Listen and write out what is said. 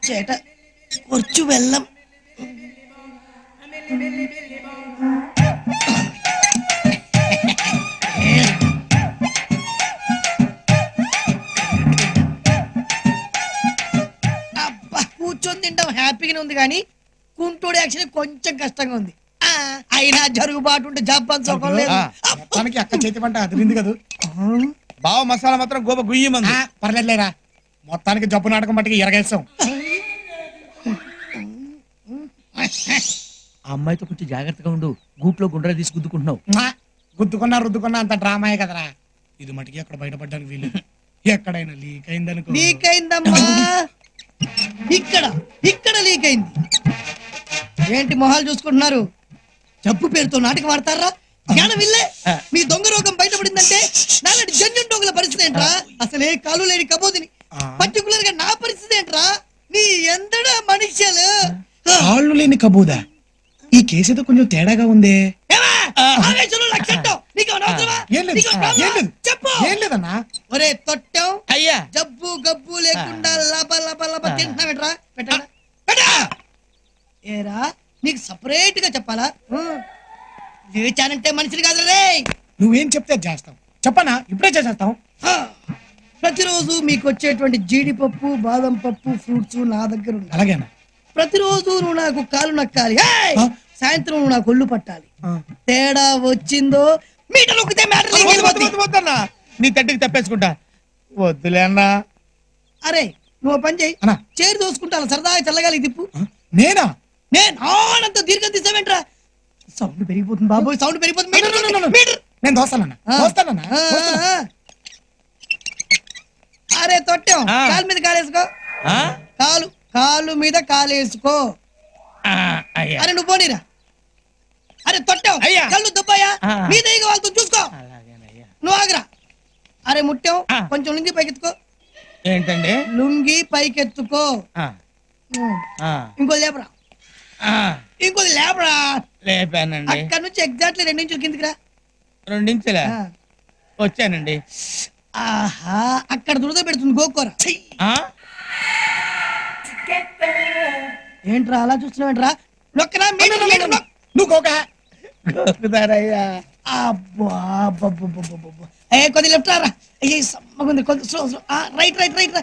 ചേട്ടാ കുറച്ചു വെള്ളം. అబ్బా కూర్చొని తింటాం హ్యాపీగానే ఉంది కానీ కుంటోడు యాక్చువల్లీ కొంచెం కష్టంగా ఉంది. అయినా జరుగుబాటు ఉంటే జబ్బన్ సోకం లేదు. తనకి అక్క చేతి పంట అదిరింది కదా. బావ మసాలా మాత్రం గోప గుయ్యమంది. పర్లేదులేరా, మొత్తానికి జబ్బు నాటకం మట్టికి ఎరగేస్తాం. ఆ అమ్మాయితో కొంచెం జాగ్రత్తగా ఉండు, గూట్లో గుండ్రా తీసి గుద్దుకుంటున్నావు. గుద్దుకున్నా రుద్దుకున్నా అంత డ్రామాయే కదరా. ఇది మటుకి అక్కడ బయటపడ్డానికి వీలేదు. ఎక్కడైనా లీక్ అయిందనుకో. లీక్ అయిందమ్మా, ఇక్కడ ఇక్కడ లీక్ అయింది. ఏంటి మొహాలు చూసుకుంటున్నారు? జబ్బు పేరుతో నాటకం ఆడతారా? జ్ఞానం ఇల్లే. మీ దొంగ రోగం బయటపడిందంటే నాలాంటి జన్యున్ దొంగల పరిస్థితి ఏంట్రా? అసలే కాలు లేని కబోదిని, పర్టికులర్ గా నా పరిస్థితి ఏంట్రా? నీ ఎంతడా మనుష్యులు. కాళ్ళు లేని కబూదా, ఈ కేసు ఏదో కొంచెం తేడాగా ఉందే. లేదన్నా. ఒరే తొట్టం, అయ్యా జబ్బు గబ్బు లేకుండా లబ లబ లబ తింటున్నావేట్రా? పెట్టా ఏరా, నీకు సపరేట్ గా చెప్పాలా? లేచానంటే మనిషిని కాదు రే. నువ్వేం చెప్తే చేస్తాం. చెప్పనా? ఇప్పుడే చేసేస్తాం. ప్రతిరోజు మీకు వచ్చేటువంటి జీడిపప్పు, బాదం పప్పు, ఫ్రూట్స్ నా దగ్గర ఉన్నాయి. అలాగేనా? ప్రతిరోజు నువ్వు నాకు కాలు నక్కాలి, సాయంత్రం నువ్వు నాకు ఒళ్ళు పట్టాలి. తేడా వచ్చిందో మీటర్ నొక్కితే వద్దన్నా, నీ తట్టికి తప్పేసుకుంటా. వద్దులే అన్నా. అరే నువ్వు పని చేయి, అన్నా చేరు దోసుకుంటా సరదాగా చల్లగాలి తిప్పు. నేనా? నేను ఆనంత దీర్ఘం తీసావేంట్రా? సౌండ్ పెరిగిపోతుంది బాబోయ్, సౌండ్ పెరిగిపోతుంది. నేను దోస్తానన్నా. అరే తొట్టాం, కాలు మీద కాలేసుకో. కాలు మీద కాలేసుకో. అరే నువ్వు పోనీరా. అరే తొట్టాం, కళ్ళు దుబ్బాయా మీద వాళ్ళతో చూసుకో. నువ్వు ఆగరా. అరే ముట్టాం, కొంచెం లుంగి పైకెత్తుకో. ఏంటండి? లుంగి పైకెత్తుకో. ఇంకో లేపరా, ఇంకోది లేపరా. లేపానండి. అక్కడ నుంచి ఎగ్జాక్ట్లీ 2 ఇంచుల కిందికి రా. 2 ఇంచులా? వచ్చానండి. ఆహా, అక్కడ దురద పెడుతుంది గోకోరా. ఏంట్రా అలా చూస్తున్నావేంట్రా? నువ్వు గోక. గోకుతారయ్యా. అబ్బా కొద్ది లెఫ్ట్ రా. అయ్యే సమ్మగుంది, కొద్ది స్లో. రైట్ రైట్ రైట్ రా.